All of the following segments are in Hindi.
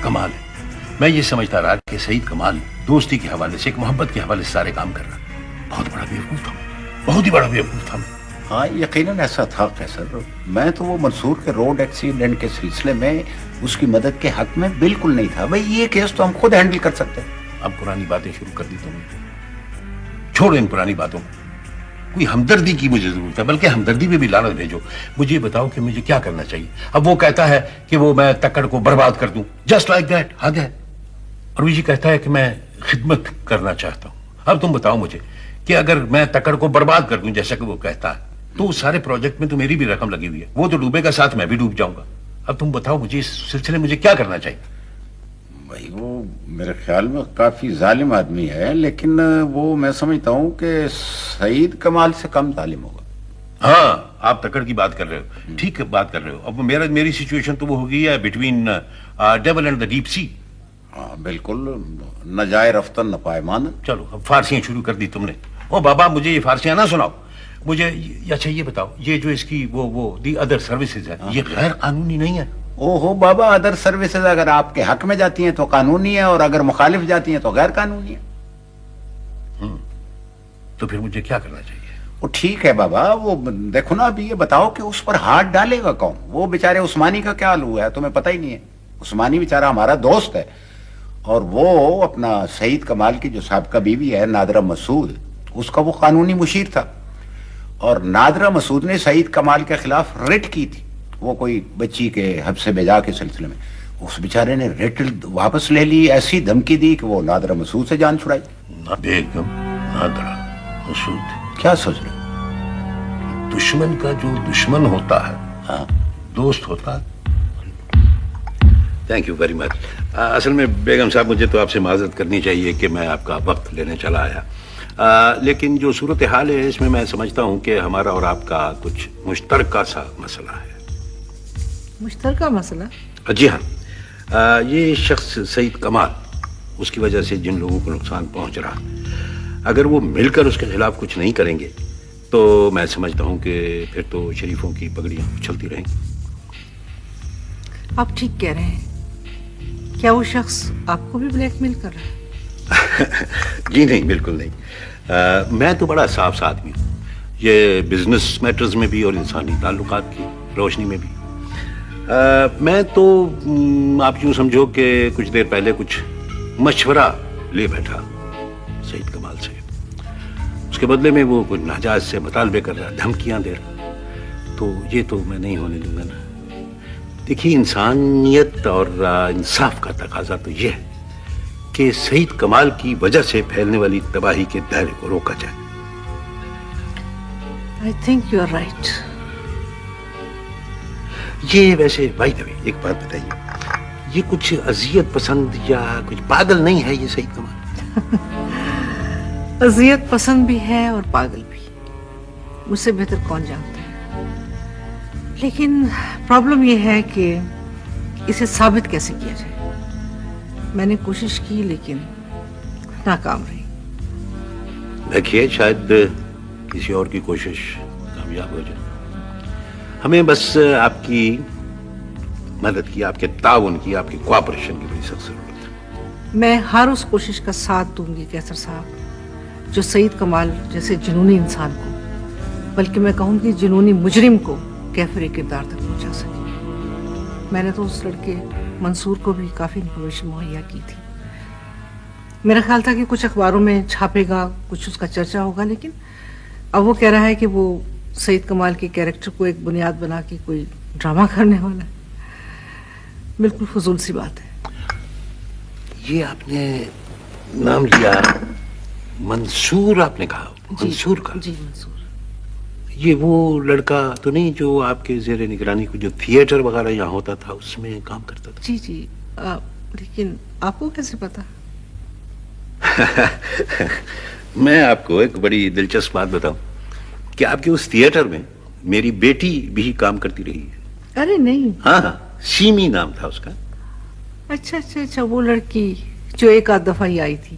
कमाल है। मैं ये समझता रहा कि सईद कमाल दोस्ती के हवाले से, एक मोहब्बत के हवाले से सारे काम कर रहा। बहुत बड़ा बेवकूफ था, बहुत ही बड़ा बेवकूफ था। हाँ, यकीनन ऐसा था कैसर। मैं तो वो मंसूर के रोड एक्सीडेंट के सिलसिले में उसकी मदद के हक में बिल्कुल नहीं था। भाई ये केस तो हम खुद हैंडल कर सकते हैं। अब पुरानी बातें शुरू कर दी तुमने, छोड़ो इन पुरानी बातों को। कोई हमदर्दी की मुझे जरूरत है, बल्कि हमदर्दी में भी लानत भेजो। मुझे बताओ कि मुझे क्या करना चाहिए। अब वो कहता है कि वो मैं तक्कड़ को बर्बाद कर दूं, जस्ट लाइक दैट, आ गया। और वो ये कहता है कि मैं खिदमत करना चाहता हूं। अब तुम बताओ मुझे कि अगर मैं तक्कड़ को बर्बाद कर दूं जैसा कि वो कहता है, तो उस सारे प्रोजेक्ट में तो मेरी भी रकम लगी हुई है। वो तो डूबेगा, साथ मैं भी डूब जाऊंगा। अब तुम बताओ मुझे इस सिलसिले में मुझे क्या करना चाहिए। भाई वो मेरे ख्याल में काफी जालिम आदमी है, लेकिन वो मैं समझता हूँ कि सईद कमाल से कम जालिम होगा। हाँ, आप तक्कड़ की बात कर रहे हो, ठीक बात कर रहे हो। अब मेरी सिचुएशन तो वो हो गई है between devil and the deep sea. हाँ बिल्कुल, न जाए रफ्तन न पाए मान। चलो अब फारसियां शुरू कर दी तुमने। ओ बाबा, मुझे ये फारसियां ना सुनाओ मुझे। अच्छा ये बताओ, ये जो इसकी वो दी अदर सर्विसेज है, ये गैर कानूनी नहीं है? ओहो बाबा, अदर सर्विसेज अगर आपके हक में जाती हैं तो कानूनी है, और अगर मुखालिफ जाती हैं तो गैर कानूनी है। तो फिर मुझे क्या करना चाहिए? वो ठीक है बाबा, वो देखो ना, अभी ये बताओ कि उस पर हाथ डालेगा कौन? वो बेचारे उस्मानी का क्या हाल हुआ है तुम्हें पता ही नहीं है। उस्मानी बेचारा हमारा दोस्त है, और वो अपना सईद कमाल की जो साहबका बीवी है नादरा मसूद, उसका वो कानूनी मुशीर था। और नादरा मसूद ने सईद कमाल के खिलाफ रिट की थी, वो कोई बच्ची के हब्से भेजा के सिलसिले में। उस बेचारे ने रिट वापस ले ली, ऐसी धमकी दी कि वो नादरा मसूद से जान छुड़ाई। बेगम नादरा मसूद, क्या सोच रहे? दुश्मन का जो दुश्मन होता है, हाँ, दोस्त होता है। Thank you very much. असल में बेगम साहब, मुझे तो आपसे माजरत करनी चाहिए कि मैं आपका वक्त लेने चला आया। लेकिन जो सूरत हाल है इसमें मैं समझता हूँ कि हमारा और आपका कुछ मुश्तरका सा मसला है। मुश्तरका मसला? जी हाँ, ये शख्स सईद कमाल, उसकी वजह से जिन लोगों को नुकसान पहुंच रहा, अगर वो मिलकर उसके खिलाफ कुछ नहीं करेंगे तो मैं समझता हूँ कि फिर तो शरीफों की पगड़ियाँ उछलती रहेंगी। आप ठीक कह रहे हैं। क्या वो शख्स आपको भी ब्लैकमेल कर रहा है? जी नहीं, बिल्कुल नहीं। मैं तो बड़ा साफ आदमी हूँ, ये बिजनेस मैटर्स में भी और इंसानी ताल्लुकात की रोशनी में भी। मैं तो आप यूँ समझो कि कुछ देर पहले कुछ मशवरा ले बैठा सईद कमाल से। उसके बदले में वो कुछ नाजायज से मुतालबे कर रहा, धमकियाँ दे रहा। तो ये तो मैं नहीं होने दूंगा ना। देखिए, इंसानियत और इंसाफ का तकाजा तो यह है कि सईद कमाल की वजह से फैलने वाली तबाही के दायरे को रोका जाए। I think you are right. ये वैसे भाई दबे एक बात बताइए, ये कुछ अजियत पसंद या कुछ पागल नहीं है ये सईद कमाल? अजियत पसंद भी है और पागल भी, मुझसे बेहतर कौन जानता है। लेकिन प्रॉब्लम यह है कि इसे साबित कैसे किया जाए। मैंने कोशिश की लेकिन नाकाम रही। देखिए, शायद किसी और की कोशिश कामयाब हो जाए। हमें बस आपकी मदद की, आपके ताउन की, आपकी कोऑपरेशन की बड़ी सख्त जरूरत है। मैं हर उस कोशिश का साथ दूंगी कैसर साहब, जो सईद कमाल जैसे जुनूनी इंसान को, बल्कि मैं कहूंगी जुनूनी मुजरिम को कैफरे किरदार तक पहुंचा सके। मैंने तो उस लड़के मंसूर को भी काफी इंफॉर्मेशन मुहैया की थी। मेरा ख्याल था कि कुछ अखबारों में छापेगा, कुछ उसका चर्चा होगा, लेकिन अब वो कह रहा है कि वो सईद कमाल के कैरेक्टर को एक बुनियाद बना के कोई ड्रामा करने वाला है। बिल्कुल फजूल सी बात है। ये आपने नाम लिया मंसूर, आपने कहा मंसूर का? जी मंसूर। ये वो लड़का तो नहीं जो आपके जेरे निगरानी को जो थिएटर वगैरह यहाँ होता था उसमें काम करता था? जी जी। लेकिन आपको कैसे पता? मैं आपको एक बड़ी दिलचस्प बात बताऊं कि आपके उस थिएटर में मेरी बेटी भी काम करती रही है। अरे नहीं। हाँ, सीमी नाम था उसका। अच्छा अच्छा अच्छा, वो लड़की जो एक आध दफा ही आई थी।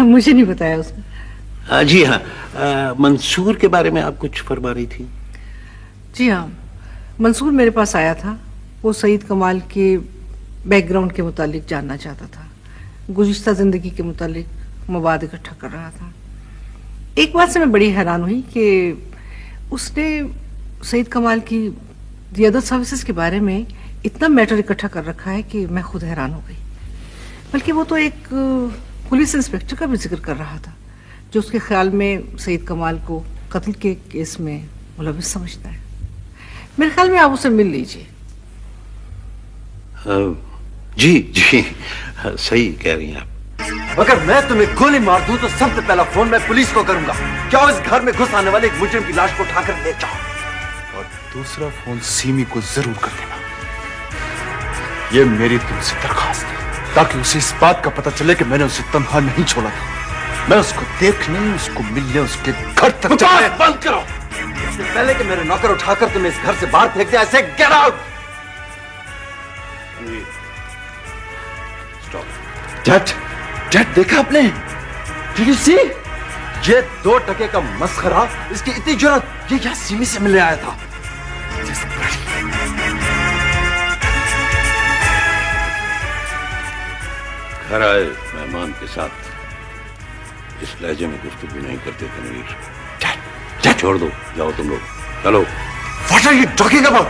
मुझे नहीं बताया उसने। जी हाँ, मंसूर के बारे में आप कुछ फरमा रही थी? जी हाँ, मंसूर मेरे पास आया था। वो सईद कमाल के बैकग्राउंड के मुतालिक जानना चाहता था, गुज़िश्ता ज़िंदगी के मुतालिक मवाद इकट्ठा कर रहा था। एक बात से मैं बड़ी हैरान हुई कि उसने सईद कमाल की दी अदर सर्विसेज के बारे में इतना मैटर इकट्ठा कर रखा है कि मैं खुद हैरान हो गई। बल्कि वो तो एक पुलिस इंस्पेक्टर का भी जिक्र कर रहा था जो उसके ख्याल में सईद कमाल को कत्ल के केस में मुलविस समझता है। मेरे ख्याल में आप उसे मिल लीजिए। जी जी, सही कह रही हैं आप। अगर मैं तुम्हें गोली मार दूं तो सबसे पहला फोन मैं पुलिस को करूंगा। क्या इस घर में घुस आने वाले एक मुजरिम की लाश को उठाकर ले जाओ। और दूसरा फोन सीमी को जरूर कर देना। यह मेरी तुमसे दरखास्त है, ताकि उसे इस बात का पता चले कि मैंने उसे तन्हा नहीं छोड़ा था। मैं उसको देखने, उसको मिलने, उसके घर तक जाने। बंद करो। इससे पहले कि मेरे नौकर उठाकर तुम्हें इस घर से बाहर फेंक दे, ऐसे गेट आउट। डैड देखा आपने? Did you see? ये 2 टके का मस्खरा, इसकी इतनी जरूरत, ये यहाँ सीमी से मिलने आया था। घर आए मेहमान के साथ इस लहजे में गुफ्तगू नहीं करते तनवीर। डैड छोड़ दो, जाओ तुम लोग, चलो। What are you talking about?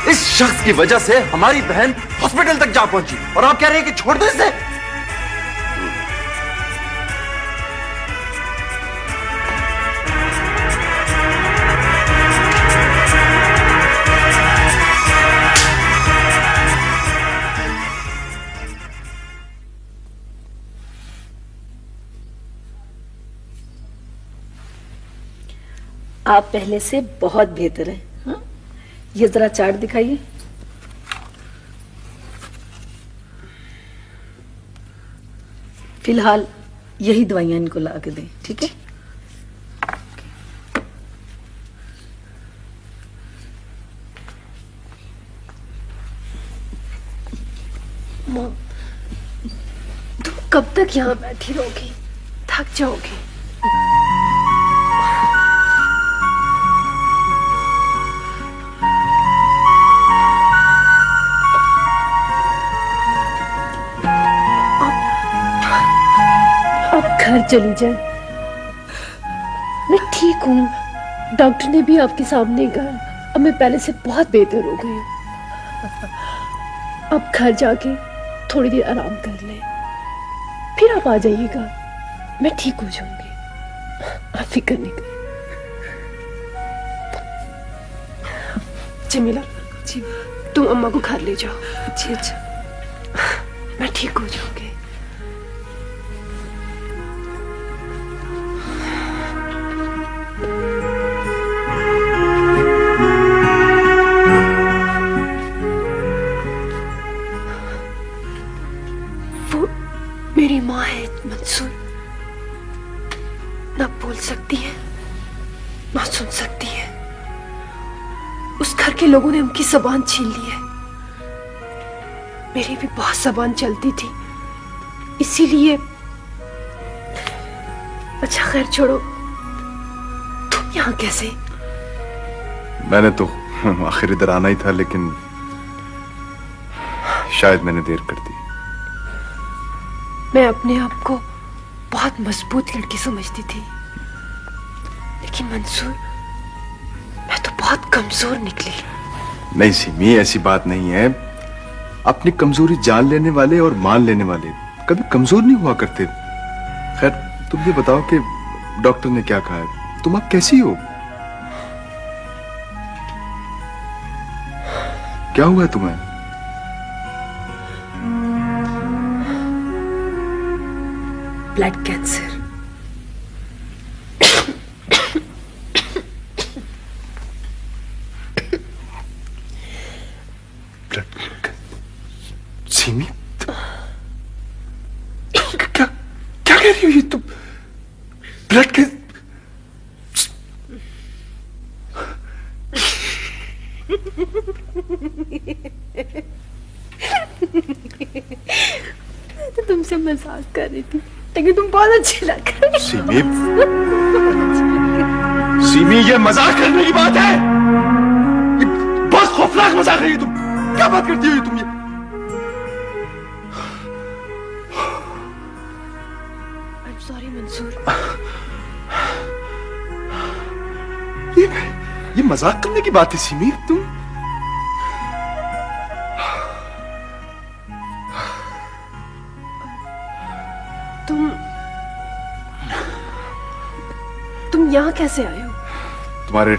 इस शख्स की वजह से हमारी बहन हॉस्पिटल तक जा पहुंची और आप कह रहे हैं कि छोड़ दो इसे? आप पहले से बहुत बेहतर हैं। हाँ? ये जरा चार्ट दिखाइए। फिलहाल यही दवाइयां इनको ला के दें, ठीक है? मॉम, तुम कब तक यहाँ बैठी रहोगी? थक जाओगी। घर चली जाए। मैं ठीक हूँ, डॉक्टर ने भी आपके सामने कहा, अब मैं पहले से बहुत बेहतर हो गई हूँ। अब घर जाके थोड़ी देर आराम कर ले, फिर आप आ जाइएगा, मैं ठीक हो जाऊंगी। आप फिक्र नहीं करें। जमीला जी, तुम अम्मा को घर ले जाओ। जी अच्छा, मैं ठीक हो जाऊंगी। मेरी माँ है मंसूर, ना बोल सकती है ना सुन सकती है। उस घर के लोगों ने उनकी जबान छीन ली है। मेरी भी बहुत जबान चलती थी, इसीलिए। अच्छा खैर छोड़ो, तुम यहाँ कैसे? मैंने तो आखिर इधर आना ही था, लेकिन शायद मैंने देर कर दी। मैं अपने आप को बहुत मजबूत लड़की समझती थी, लेकिन मंसूर, मैं तो बहुत कमजोर निकली। नहीं सिमी, ऐसी बात नहीं है। अपनी कमजोरी जान लेने वाले और मान लेने वाले कभी कमजोर नहीं हुआ करते। खैर, तुम ये बताओ कि डॉक्टर ने क्या कहा है? तुम अब कैसी हो? क्या हुआ तुम्हें? Blood cancer. सिमी, क्या क्या कह रही हो ये तुम? ब्लड के तो तुमसे मजाक कर रही थी, लेकिन तुम बहुत अच्छे लग रहे हो। सिमी, सिमी, ये मजाक करने की बात है। ये बहुत खौफनाक मजाक है ये। तुम क्या बात करती हो तुम? ये मंसूर। ये मजाक करने की बात है सिमी, तुम यहाँ कैसे आए हो? तुम्हारे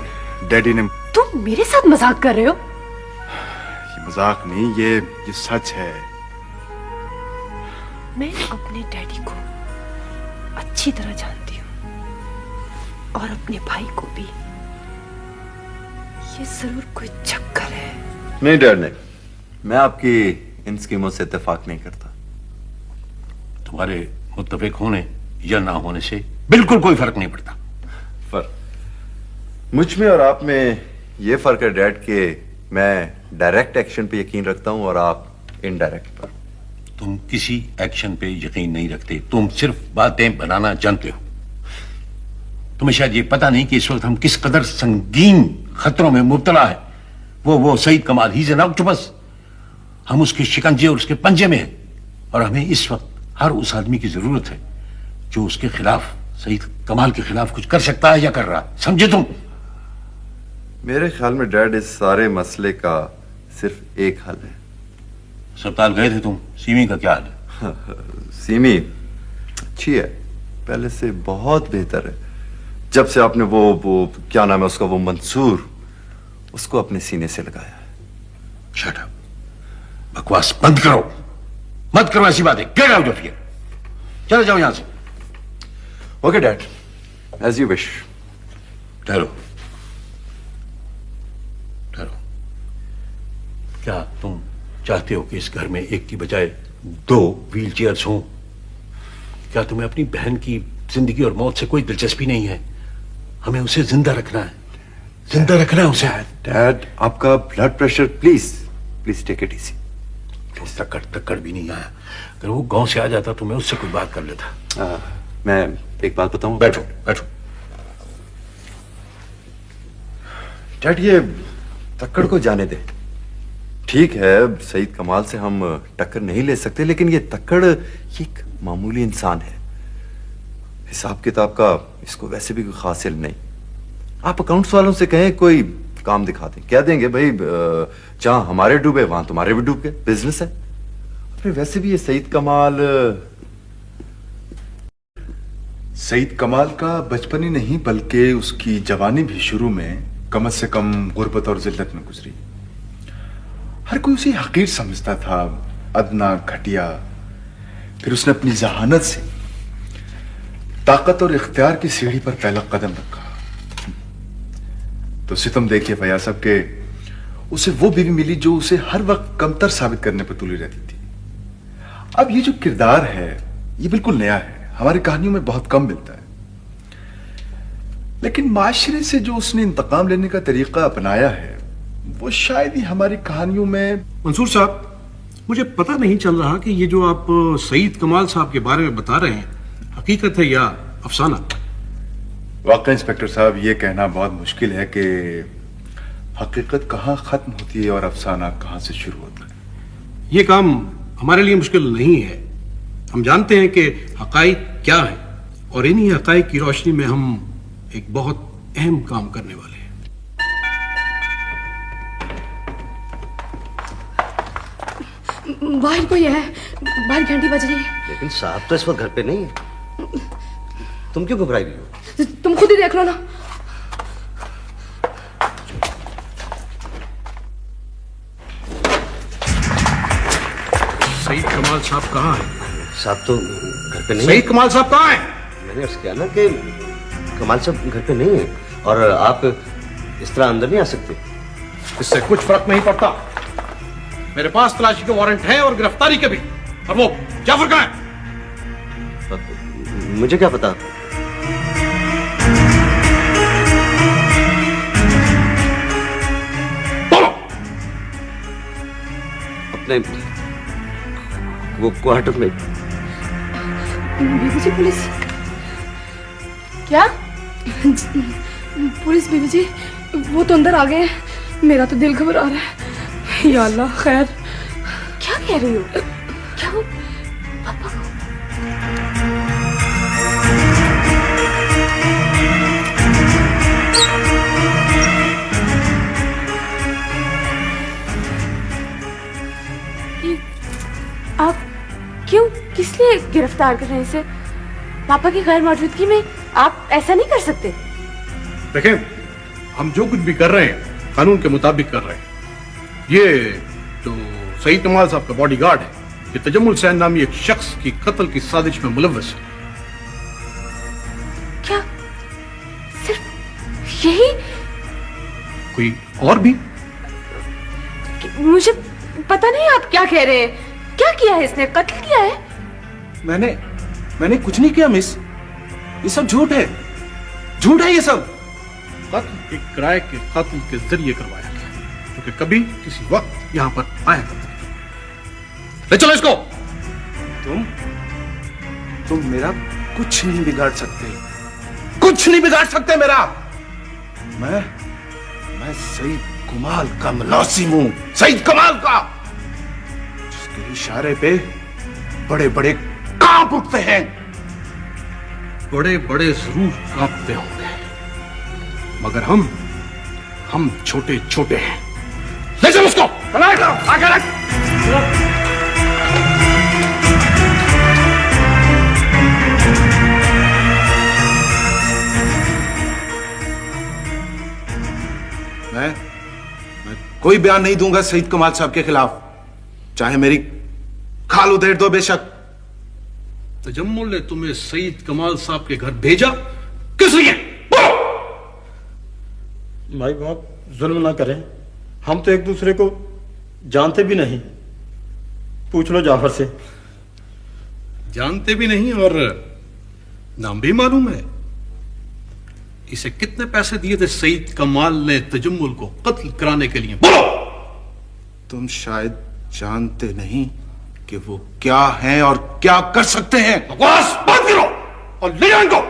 डैडी ने। तुम मेरे साथ मजाक कर रहे हो? ये मजाक नहीं, ये सच है। मैं अपने डैडी को अच्छी तरह जानती हूँ और अपने भाई को भी। ये जरूर कोई चक्कर है। नहीं डैड नहीं, मैं आपकी इन स्कीमों से इत्तेफाक नहीं करता। तुम्हारे मुत्तफिक होने या ना होने से बिल्कुल कोई फर्क नहीं पड़ता। मुझ में और आप में ये फर्क है डैड कि मैं डायरेक्ट एक्शन पे यकीन रखता हूं और आप इनडायरेक्ट पर। तुम किसी एक्शन पे यकीन नहीं रखते, तुम सिर्फ बातें बनाना जानते हो। तुम्हें शायद ये पता नहीं कि इस वक्त हम किस कदर संगीन खतरों में मुब्तला है। वो सईद कमाल, ही इज एन ऑक्टोपस। हम उसके शिकंजे और उसके पंजे में हैं और हमें इस वक्त हर उस आदमी की जरूरत है जो उसके खिलाफ, सईद कमाल के खिलाफ कुछ कर सकता है या कर रहा है। समझे तुम? मेरे ख्याल में डैड इस सारे मसले का सिर्फ एक हल है। अस्पताल गए थे तुम, सीमी का क्या हाल है? सीमी अच्छी है, पहले से बहुत बेहतर है। जब से आपने वो क्या नाम है उसका, वो मंसूर, उसको अपने सीने से लगाया है। शट अप, बकवास बंद करो, मत करो ऐसी बातें। गेट आउट ऑफ हियर, चले जाओ यहां से। Okay dad, as you wish. ठहरो ठहरो, क्या तुम चाहते हो कि इस घर में एक की बजाय 2 व्हील चेयर्स हों? क्या तुम्हें अपनी बहन की जिंदगी और मौत से कोई दिलचस्पी नहीं है? हमें उसे जिंदा रखना है, जिंदा रखना है उसे। डैड आपका blood pressure, please take it easy. तक्कड़ भी नहीं आया। अगर वो गांव से आ जाता तो मैं उससे कोई बात कर लेता। मैं एक बात बताऊं? बैठो बैठो। डैड ये तक्कड़ को जाने दे। ठीक है, सईद कमाल से हम टक्कर नहीं ले सकते, लेकिन ये तक्कड़ ये एक मामूली इंसान है। हिसाब किताब का इसको वैसे भी कोई खास इल्म नहीं। आप अकाउंट्स वालों से कहें कोई काम दिखा दें, कह देंगे भाई जहां हमारे डूबे वहां तुम्हारे भी डूब गए, बिजनेस है। फिर वैसे भी ये सईद कमाल का बचपन ही नहीं बल्कि उसकी जवानी भी शुरू में कम से कम गुर्बत और जिल्लत में गुजरी। हर कोई उसे हकीर समझता था, अदना, घटिया। फिर उसने अपनी जहानत से ताकत और इख्तियार की सीढ़ी पर पहला कदम रखा तो सितम देखिए फैयाज साहब के उसे वो बीवी मिली जो उसे हर वक्त कमतर साबित करने पर तुली रहती थी। अब ये जो किरदार है ये बिल्कुल नया है, हमारी कहानियों में बहुत कम मिलता है। लेकिन माशरे से जो उसने इंतकाम लेने का तरीका अपनाया है वो शायद ही हमारी कहानियों में। मंसूर साहब, मुझे पता नहीं चल रहा कि ये जो आप सईद कमाल साहब के बारे में बता रहे हैं हकीकत है या अफसाना। वाकई इंस्पेक्टर साहब, ये कहना बहुत मुश्किल है कि हकीकत कहाँ खत्म होती है और अफसाना कहाँ से शुरू होता है। ये काम हमारे लिए मुश्किल नहीं है। हम जानते हैं कि हकाइक क्या है और इन्हीं हकाइक की रोशनी में हम एक बहुत अहम काम करने वाले हैं। बाहर कोई है, बाहर घंटी बज रही है। लेकिन साहब तो इस वक्त घर पे नहीं है। तुम क्यों घबराई हुई हो? तुम खुद ही देख लो ना। सईद कमाल साहब कहाँ हैं? साहब तो घर पे नहीं है। सईद कमाल साहब कहाँ हैं? मैंने अर्ज किया ना कि कमाल साहब घर पे नहीं है और आप इस तरह अंदर नहीं आ सकते। इससे कुछ फर्क नहीं पड़ता। मेरे पास तलाशी के वारंट है और गिरफ्तारी के भी। और वो जाफर कहाँ है? मुझे क्या पता। बोलो। अपने वो क्वार्टर में। बीबी जी, पुलिस क्या? पुलिस बीबी जी, वो तो अंदर आ गए। मेरा तो दिल घबरा रहा है। या अल्लाह, खैर। क्या कह रही हो? क्या पापा को? आप क्यों, किस लिए गिरफ्तार कर रहे हैं इसे? पापा की गैर मौजूदगी में आप ऐसा नहीं कर सकते। देखें, हम जो कुछ भी कर रहे हैं कानून के मुताबिक कर रहे हैं। ये जो सईद कमाल साहब का बॉडीगार्ड है, ये तजम्मुल हुसैन नामी एक शख्स की कत्ल की साजिश में मुलव्वस है। क्या सिर्फ यही? कोई और भी? मुझे पता नहीं आप क्या कह रहे हैं। क्या किया है इसने? कत्ल किया है? मैंने कुछ नहीं किया मिस, ये सब झूठ है, झूठ है ये सब। कत्ल एक किराए के कत्ल के जरिए करवाया गया, क्योंकि कभी किसी वक्त यहां पर आया करता था। ले चलो इसको। तुम मेरा कुछ नहीं बिगाड़ सकते, कुछ नहीं बिगाड़ सकते मेरा। मैं सईद कमाल का मुलाजिम हूं, सईद कमाल का, जिसके इशारे पे बड़े बड़े कांप उठते हैं। बड़े बड़े जरूर कांपते होंगे, मगर हम छोटे छोटे हैं। ले चलो उसको, आगे रख। मैं कोई बयान नहीं दूंगा सईद कमाल साहब के खिलाफ, चाहे मेरी खाल उधेड़ दो बेशक। तजम्मुल ने तुम्हें सईद कमाल साहब के घर भेजा किस लिए? भाई बाप जुल्म ना करें, हम तो एक दूसरे को जानते भी नहीं। पूछ लो जाफर से। जानते भी नहीं और नाम भी मालूम है। इसे कितने पैसे दिए थे सईद कमाल ने तजम्मुल को कत्ल कराने के लिए? बोलो। तुम शायद जानते नहीं कि वो क्या हैं और क्या कर सकते हैं। बकवास बंद करो और ले जाओ इनको।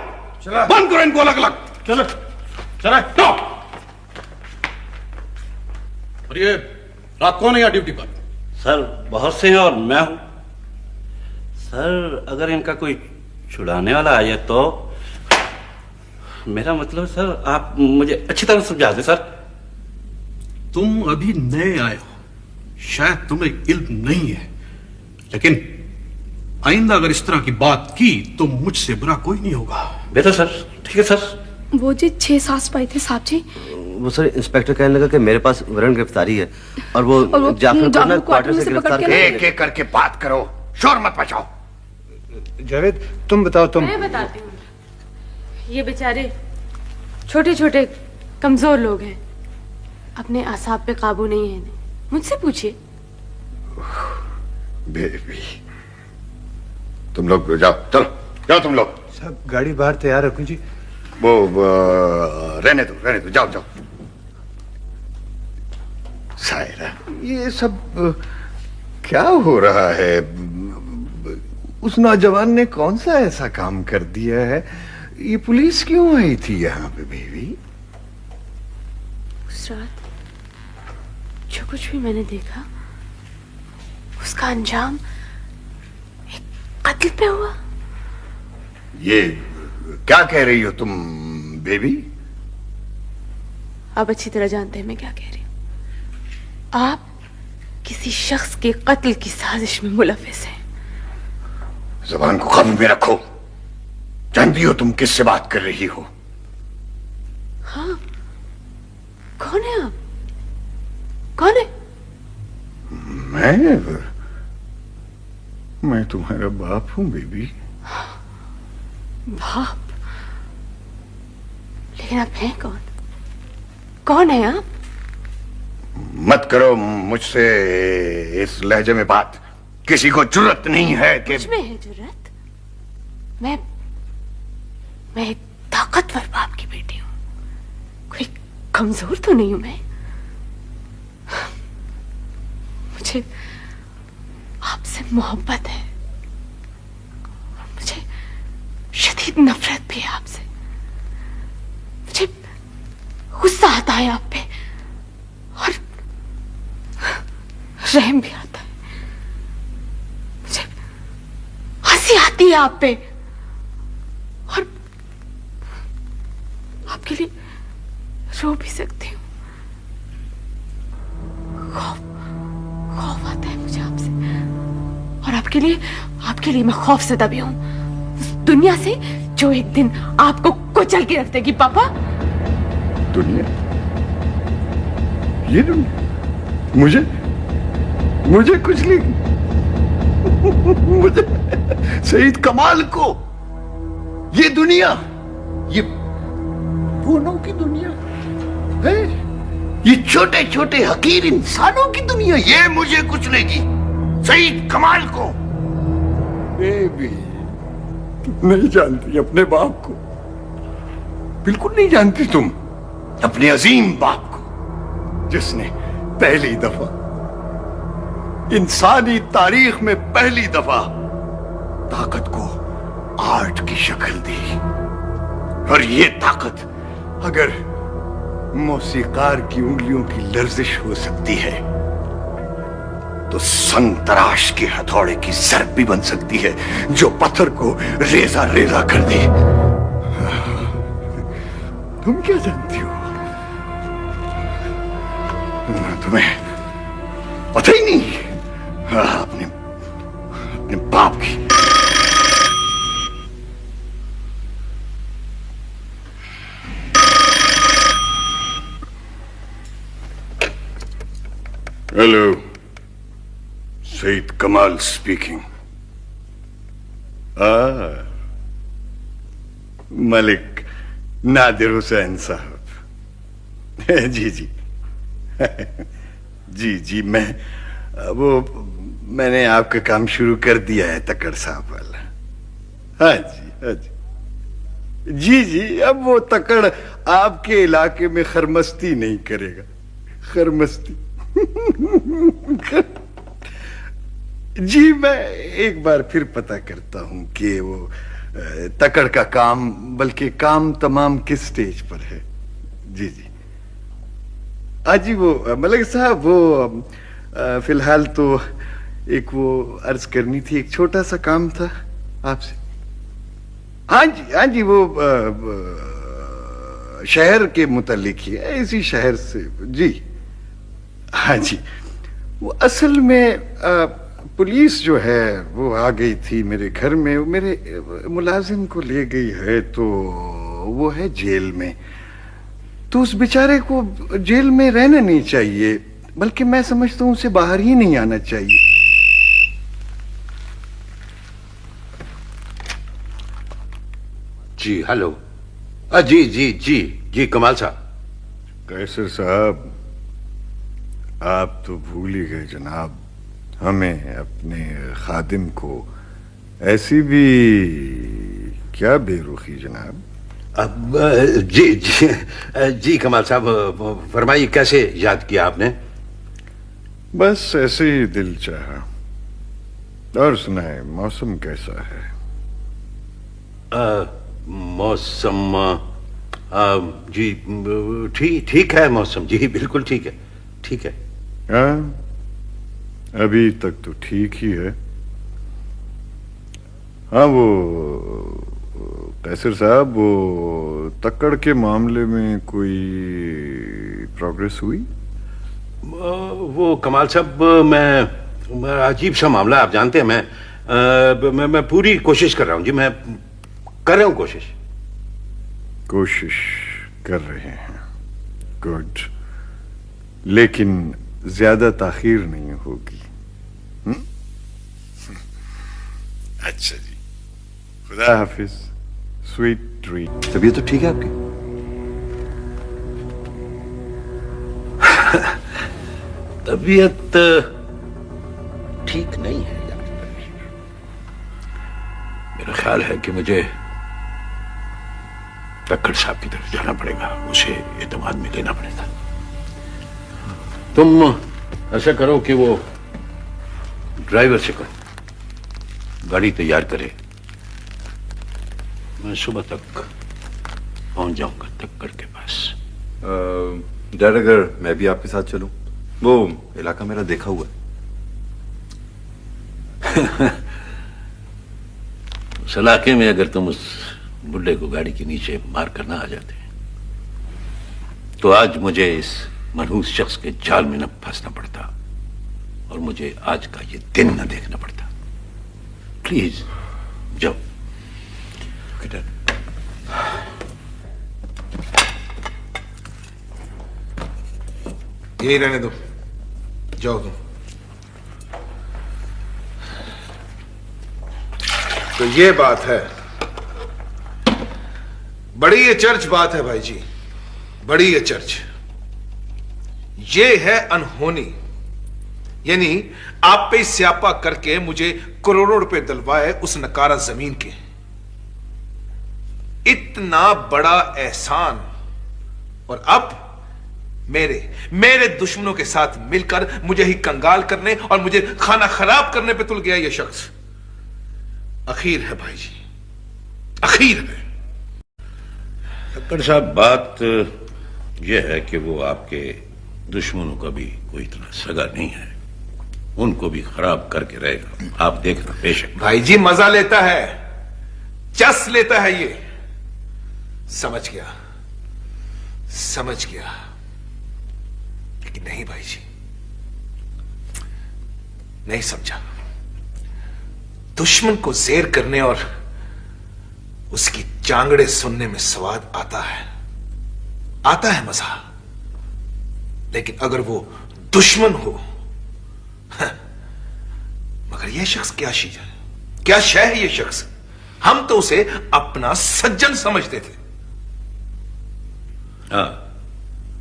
बंद करो इनको अलग अलग। चलो चलो। तो और ये रात कौन है यहाँ ड्यूटी पर? सर बहुत से हैं और मैं हूं। सर अगर इनका कोई छुड़ाने वाला आ जाए तो, मेरा मतलब सर आप मुझे अच्छी तरह समझा दें सर। तुम अभी नए आए हो, शायद तुम्हें इल्म नहीं है, लेकिन आइंदा अगर इस तरह की बात की तो मुझसे बुरा कोई नहीं होगा। बेहतर सर, ठीक है सर। वो जी 6 सिपाही थे साहब जी। वो सर इंस्पेक्टर कहने लगा कि मेरे पास वारंट गिरफ्तारी है और वो जाफर को ना क्वार्टर से गिरफ्तार कर। एक एक करके बात करो, शोर मत मचाओ। जावेद तुम बताओ। तुम मैं बताती हूँ। ये बेचारे छोटे छोटे कमजोर लोग हैं, अपने आसाब पे काबू नहीं है। मुझसे पूछिए। बेबी तुम लोग जाओ, चलो जाओ तुम लोग। सब गाड़ी बाहर तैयार रखो जी। वो रहने दो, जाओ जाओ। सायरा ये सब क्या हो रहा है? उस नौजवान ने कौन सा ऐसा काम कर दिया है? ये पुलिस क्यों आई थी यहाँ पे बेबी? उस रात जो कुछ भी मैंने देखा उसका अंजाम एक कत्ल पे हुआ। ये क्या कह रही हो तुम बेबी? आप अच्छी तरह जानते हैं मैं क्या कह रही हूं। आप किसी शख्स के कत्ल की साजिश में मुलव्विस हैं। जुबान को काबू में रखो। जानती हो तुम किससे बात कर रही हो? हाँ, कौन है आप? कौन है? मैं तुम्हारा बाप हूं बेबी। बाप? लेकिन आप हैं कौन? कौन है आप? मत करो मुझसे इस लहजे में बात। किसी को जुर्रत नहीं है कि मुझ में है जुर्रत। मैं एक ताकतवर बाप की बेटी हूं, कोई कमजोर तो नहीं हूं मैं। मुझे आपसे मोहब्बत है, मुझे शदीद नफरत भी है आपसे। मुझे गुस्सा आता है आप पे और रहम भी आता है। मुझे हंसी आती है आप पे और आपके लिए रो भी सकती हूँ। खौफ आता है मुझे आपसे और आपके लिए मैं खौफजदा भी हूँ, उस दुनिया से जो एक दिन आपको कुचल के रख देगी पापा। दुनिया? ये दुनिया मुझे कुचलेगी? मुझे, सईद कमाल को, ये दुनिया, ये बूनों की दुनिया है, ये छोटे छोटे हकीर इंसानों की दुनिया, ये मुझे कुचलेगी? सईद कमाल को? बेबी, नहीं जानती अपने बाप को, बिल्कुल नहीं जानती तुम अपने अजीम बाप को, जिसने पहली दफा इंसानी तारीख में पहली दफा ताकत को आर्ट की शक्ल दी। और ये ताकत अगर मौसीकार की उंगलियों की लर्जिश हो सकती है तो संग तराश के हथौड़े की जरब भी बन सकती है जो पत्थर को रेजा रेजा कर दे। तुम क्या जानती हो? तुम्हें पता ही नहीं अपने बाप की। हेलो, सईद कमाल स्पीकिंग। मलिक नादिर हुसैन साहब। जी जी जी जी, मैंने आपका काम शुरू कर दिया है तक्कड़ साहब वाला। हाँ जी, हाँ जी जी जी। अब वो तक्कड़ आपके इलाके में खरमस्ती नहीं करेगा, खरमस्ती। जी, मैं एक बार फिर पता करता हूं कि वो तक्कड़ का काम, बल्कि काम तमाम किस स्टेज पर है। जी जी। जी, वो मलिक साहब, वो फिलहाल तो एक वो अर्ज करनी थी, एक छोटा सा काम था आपसे। हाँ जी, हाँ जी, वो शहर के मुतालिक ही है, इसी शहर से। जी हाँ जी, वो असल में पुलिस जो है वो आ गई थी मेरे घर में, मेरे मुलाजिम को ले गई है, तो वो है जेल में। तो उस बेचारे को जेल में रहना नहीं चाहिए, बल्कि मैं समझता हूं उसे बाहर ही नहीं आना चाहिए। जी हेलो। जी जी जी जी, कमाल साहब। कैसर साहब, आप तो भूल ही गए जनाब, हमें अपने खादिम को ऐसी भी क्या बेरुखी जनाब। अब जी जी जी कमाल साहब, फरमाइए कैसे याद किया आपने? बस ऐसे ही दिल चाहा। और सुनाए, मौसम कैसा है? मौसम जी ठीक है मौसम। जी बिल्कुल ठीक है, ठीक है। हाँ, अभी तक तो ठीक ही है। हाँ, वो कैसर साहब, वो तक्कड़ के मामले में कोई प्रोग्रेस हुई? वो कमाल साहब, मैं अजीब सा मामला, आप जानते हैं, मैं पूरी कोशिश कर रहा हूं जी, मैं कर रहा हूं कोशिश कर रहे हैं। गुड, लेकिन ज्यादा ताखीर नहीं होगी। अच्छा जी, खुदा हाफिज, स्वीट ड्रीम। तबीयत तो ठीक है आपकी? तबीयत ठीक नहीं है यार। मेरा ख्याल है कि मुझे तक्कड़ साहब की तरफ जाना पड़ेगा, उसे एतमाद में लेना पड़ेगा। तुम ऐसा करो कि वो ड्राइवर से कहो गाड़ी तैयार करे, मैं सुबह तक पहुंच जाऊंगा तक्कड़ के पास। डैड, अगर मैं भी आपके साथ चलूं? वो इलाका मेरा देखा हुआ है। उस इलाके में अगर तुम उस बुड्ढे को गाड़ी के नीचे मार कर ना आ जाते तो आज मुझे इस मनहूस शख्स के जाल में न फंसना पड़ता और मुझे आज का ये दिन न देखना पड़ता। प्लीज जाओ। यही रहने दो, जाओ तुम। तो ये बात है, बड़ी ये चर्च बात है भाई जी, बड़ी ये चर्च। ये है अनहोनी, यानी आप पे स्यापा करके मुझे करोड़ों रुपए दिलवाए उस नकारा जमीन के। इतना बड़ा एहसान, और अब मेरे दुश्मनों के साथ मिलकर मुझे ही कंगाल करने और मुझे खाना खराब करने पे तुल गया ये शख्स। अखीर है भाई जी, अखीर है। टक्कर साहब, बात यह है कि वो आपके दुश्मनों का भी कोई इतना सगा नहीं है, उनको भी खराब करके रहेगा, आप देखना बेशक। भाई जी मजा लेता है, चस लेता है ये। समझ गया, समझ गया, लेकिन नहीं भाई जी, नहीं समझा। दुश्मन को ज़ेर करने और उसकी चांगड़े सुनने में स्वाद आता है मजा, लेकिन अगर वो दुश्मन हो, मगर ये शख्स क्या चीज है, क्या शय है ये शख्स? हम तो उसे अपना सज्जन समझते थे। हाँ,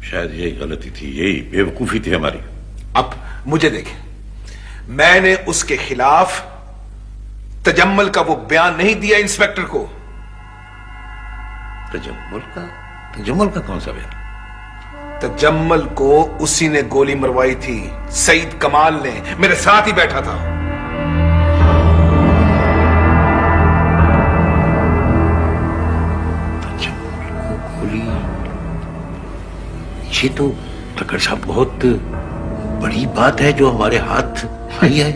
शायद यही गलती थी, यही बेवकूफी थी हमारी। अब मुझे देखें, मैंने उसके खिलाफ तजम्मुल का वो बयान नहीं दिया इंस्पेक्टर को। तजम्मुल का कौन सा बयान? तजम्मुल को उसी ने गोली मरवाई थी, सईद कमाल ने, मेरे साथ ही बैठा था। ये तो टक्कर साहब बहुत बड़ी बात है जो हमारे हाथ आई है।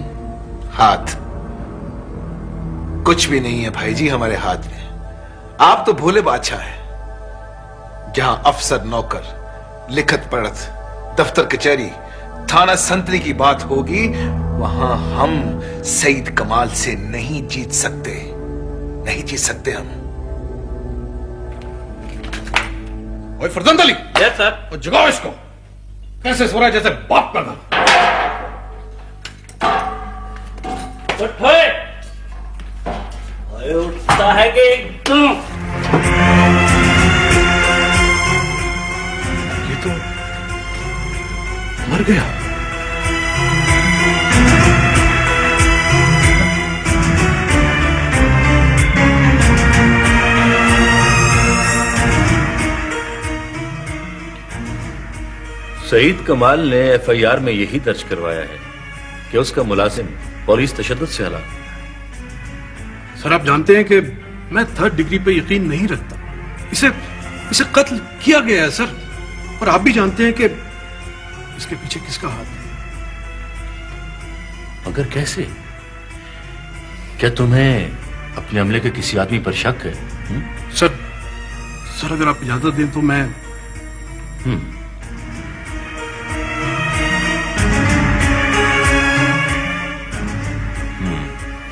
हाथ कुछ भी नहीं है भाई जी हमारे हाथ में। आप तो भोले बादशाह हैं। जहां अफसर नौकर, लिखत पढ़त, दफ्तर कचहरी, थाना संतरी की बात होगी, वहां हम सईद कमाल से नहीं जीत सकते, नहीं जीत सकते हम। ओए फरजंद अली, यस सर। और जगाओ इसको, कैसे सो रहा है जैसे बाप का घर। उठता है कि एकदम। ये तो मर गया। सईद कमाल ने एफआईआर में यही दर्ज करवाया है कि उसका मुलाजिम पुलिस तशद्दुद से हलाक। सर आप जानते हैं कि मैं 3rd डिग्री पे यकीन नहीं रखता। इसे कत्ल किया गया है सर, और आप भी जानते हैं कि इसके पीछे किसका हाथ है। मगर कैसे? क्या तुम्हें अपने अमले के किसी आदमी पर शक है? सर अगर आप इजाजत दें तो मैं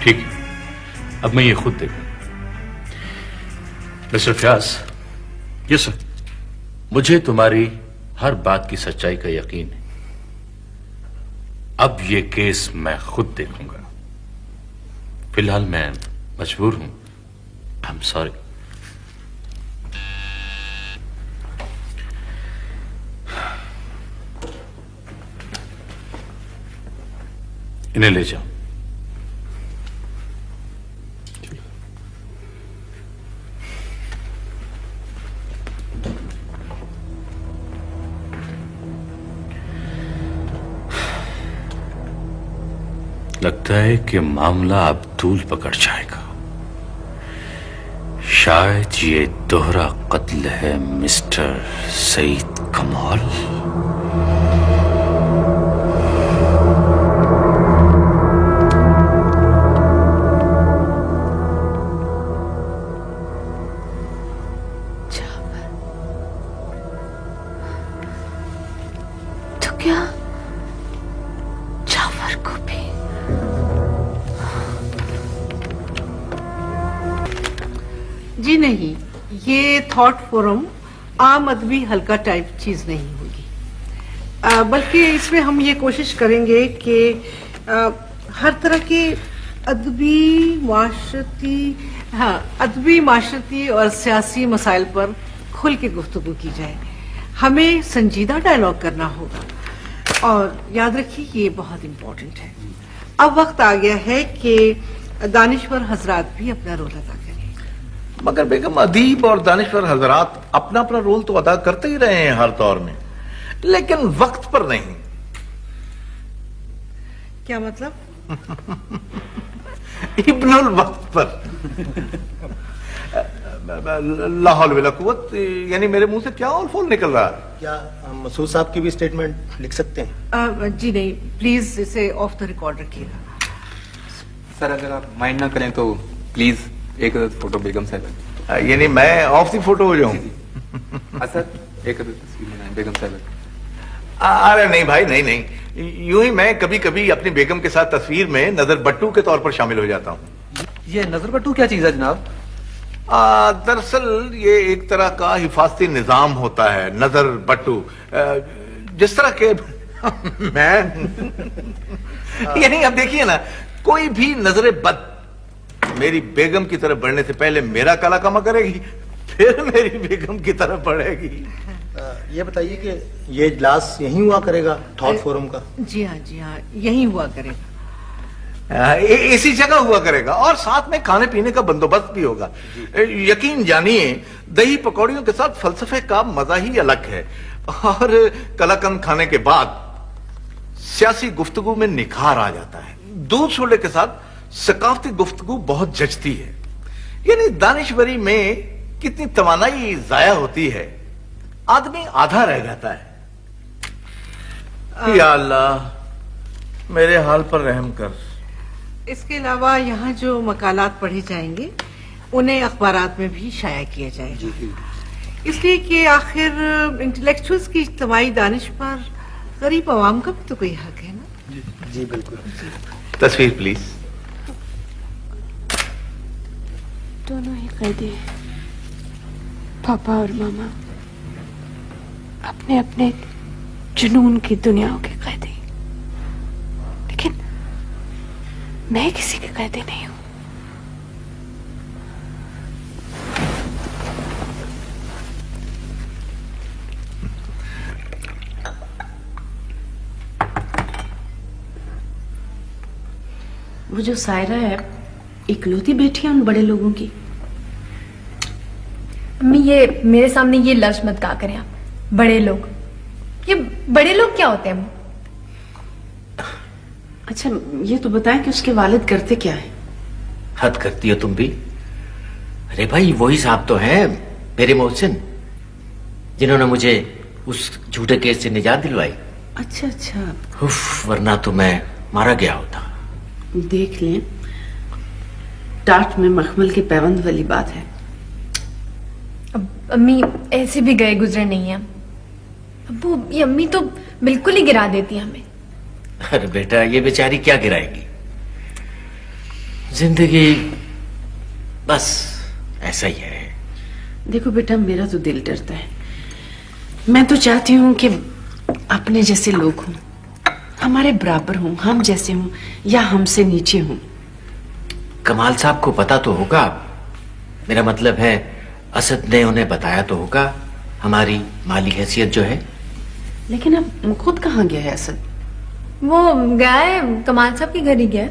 ठीक है, अब मैं ये खुद देखूं। मिस्टर फ्यास। Yes sir. मुझे तुम्हारी हर बात की सच्चाई का यकीन है। अब ये केस मैं खुद देखूंगा। फिलहाल मैं मजबूर हूं। I am sorry. इन्हें ले जाओ। लगता है कि मामला अब तूल पकड़ जाएगा। शायद ये दोहरा कत्ल है मिस्टर सईद कमाल। तो क्या जाफर को भी? जी नहीं, ये थॉट फोरम आम अदबी हल्का टाइप चीज नहीं होगी, बल्कि इसमें हम ये कोशिश करेंगे कि हर तरह के अदबी माशरती और सियासी मसाइल पर खुल के गुफ्तगू की जाए। हमें संजीदा डायलॉग करना होगा और याद रखिए ये बहुत इम्पोर्टेंट है। अब वक्त आ गया है कि दानिश्वर हजरात भी अपना रोल अदा करें। मगर बेगम, अदीब और दानिश्वर हजरात अपना अपना रोल तो अदा करते ही रहे हैं हर दौर में, लेकिन वक्त पर नहीं। क्या मतलब? इब्नुल वक्त पर। ला हौल वला कुव्वत, यानी मेरे मुंह से क्या और फूल निकल रहा है? क्या मसूद साहब की भी स्टेटमेंट लिख सकते हैं? जी नहीं, प्लीज इसे ऑफ द रिकॉर्ड रखिएगा। सर अगर आप माइंड ना करें तो प्लीज एक फोटो बेगम साहब। यानी मैं ऑफ दी फोटो हो जाऊं? हाँ सर, एक तस्वीर बनाएं बेगम साहब। अरे नहीं भाई, नहीं, यूं ही मैं कभी कभी अपनी बेगम के साथ तस्वीर में नजर बट्टू के तौर पर शामिल हो जाता हूं। ये नजर बट्टू क्या चीज है जनाब? दरअसल ये एक तरह का हिफाजती निजाम होता है, नजर बट्टू, जिस तरह के मैं यानी अब देखिए ना, कोई भी नजरे बद मेरी बेगम की तरफ बढ़ने से पहले मेरा काला कामा करेगी, फिर मेरी बेगम की तरफ बढ़ेगी। ये बताइए कि ये इजलास यहीं हुआ करेगा थॉट फोरम का? जी हाँ, यहीं हुआ करेगा। इसी जगह हुआ करेगा और साथ में खाने पीने का बंदोबस्त भी होगा। यकीन जानिए, दही पकौड़ियों के साथ फलसफे का मजा ही अलग है, और कलाकंद खाने के बाद सियासी गुफ्तगू में निखार आ जाता है। दूध छोले के साथ सकाफती गुफ्तगू बहुत जचती है। यानी दानिश्वरी में कितनी तवानाई जाया होती है, आदमी आधा रह जाता है। या अल्लाह मेरे हाल पर रहम कर। इसके अलावा यहाँ जो मकालात पढ़े जाएंगे उन्हें अखबारात में भी शाया किया जाएगा, इसलिए कि आखिर इंटेलेक्चुअल्स की इज्तिमाई दानिश पर गरीब आवाम का भी तो कोई हक है ना। जी बिल्कुल। तस्वीर प्लीज। दोनों ही कैदी हैं, पापा और मामा, अपने अपने जुनून की दुनियाओं के कैदी। लेकिन मैं किसी के कैदी नहीं हूं। वो जो सायरा है, इकलौती बेटी है उन बड़े लोगों की। अम्मी, ये मेरे सामने ये लफ्ज मत कहा करें आप। बड़े लोग, ये बड़े लोग क्या होते हैं? अच्छा ये तो बताएं कि उसके वालिद करते क्या है? हद करती हो तुम भी। अरे भाई, वही साहब तो हैं मेरे मोहसिन, जिन्होंने मुझे उस झूठे केस से निजात दिलवाई। अच्छा अच्छा। उफ, वरना तो मैं मारा गया होता। देख लें, टाट में मखमल के पैबंद वाली बात है। अब अम्मी ऐसे भी गए गुजरे नहीं है। अब वो ये अम्मी तो बिल्कुल ही गिरा देती है हमें। अरे बेटा, ये बेचारी क्या गिराएगी? जिंदगी बस ऐसा ही है। देखो बेटा, मेरा तो दिल डरता है। मैं तो चाहती हूँ कि अपने जैसे लोग हों, हमारे बराबर हों, हम जैसे हों या हमसे नीचे हों। कमाल साहब को पता तो होगा, मेरा मतलब है असद ने उन्हें बताया तो होगा हमारी माली हैसियत जो है। लेकिन अब खुद कहाँ गया है असद? वो गया है, कमाल साहब के घर ही गया है।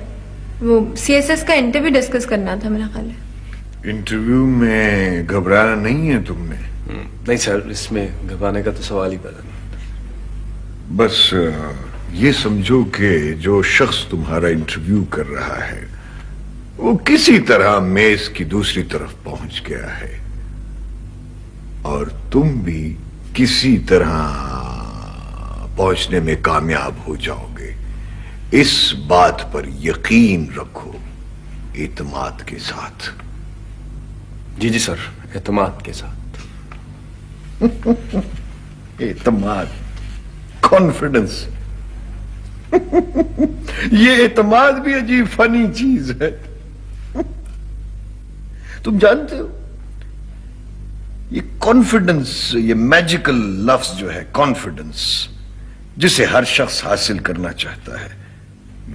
वो सीएसएस का इंटरव्यू डिस्कस करना था मेरा ख्याल है। इंटरव्यू में घबराना नहीं है तुमने? नहीं सर, इसमें घबराने का तो सवाल ही पैदा नहीं। बस ये समझो कि जो शख्स तुम्हारा इंटरव्यू कर रहा है वो किसी तरह मेज की दूसरी तरफ पहुंच गया है, और तुम भी किसी तरह पहुंचने में कामयाब हो जाओगे। इस बात पर यकीन रखो, एतमाद के साथ। जी जी सर, एतमाद के साथ। एतमाद, कॉन्फिडेंस। ये एतमाद भी अजीब फनी चीज है। तुम जानते हो ये कॉन्फिडेंस, ये मैजिकल लफ्ज जो है कॉन्फिडेंस, जिसे हर शख्स हासिल करना चाहता है,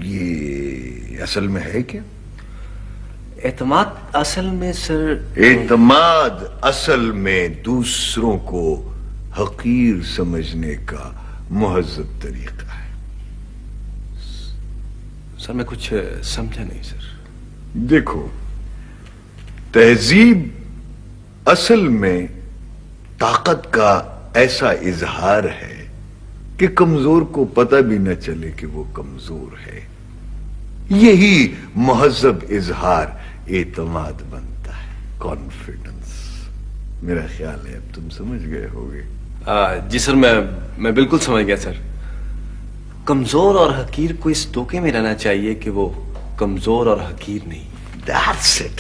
ये असल में है क्या? एतमाद असल में सर, एतमाद असल में दूसरों को हकीर समझने का मुहज्जब तरीका है। सर मैं कुछ समझा नहीं सर। देखो, तहजीब असल में ताकत का ऐसा इजहार है कि कमजोर को पता भी न चले कि वो कमजोर है। यही मुहज्जब इजहार एतमाद बनता है, कॉन्फिडेंस। मेरा ख्याल है अब तुम समझ गए होगे। जी सर, मैं बिल्कुल समझ गया सर। कमजोर और हकीर को इस धोखे में रहना चाहिए कि वो कमजोर और हकीर नहीं। That's it.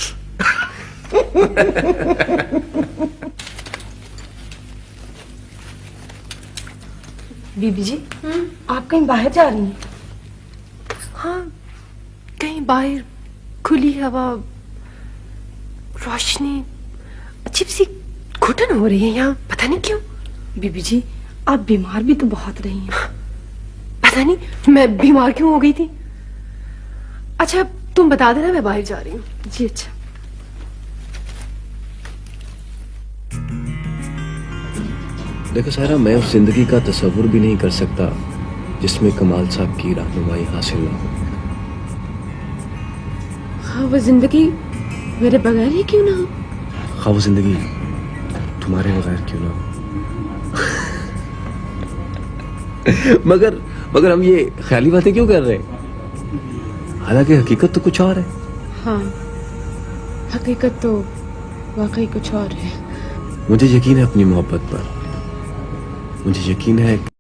बीबी जी, आप कहीं बाहर जा रही हैं? हाँ, कहीं बाहर खुली हवा, रोशनी, अजीब सी घुटन हो रही है यहाँ, पता नहीं क्यों। बीबी जी, आप बीमार भी तो बहुत रही हैं। पता नहीं मैं बीमार क्यों हो गई थी। अच्छा तुम बता देना, मैं बाहर जा रही हूँ। जी अच्छा। देखो सारा, मैं उस जिंदगी का तस्वुर भी नहीं कर सकता जिसमें कमाल साहब की रहनुमाई हासिल ना हो। हाँ, वो जिंदगी मेरे बगैर ही क्यों ना हो। हाँ, वो जिंदगी तुम्हारे बगैर क्यों ना हो। मगर हम ये ख्याली बातें क्यों कर रहे हैं? हालांकि हकीकत तो कुछ और है। हाँ, हकीकत तो वाकई कुछ और है। मुझे यकीन है अपनी मोहब्बत पर, मुझे यकीन है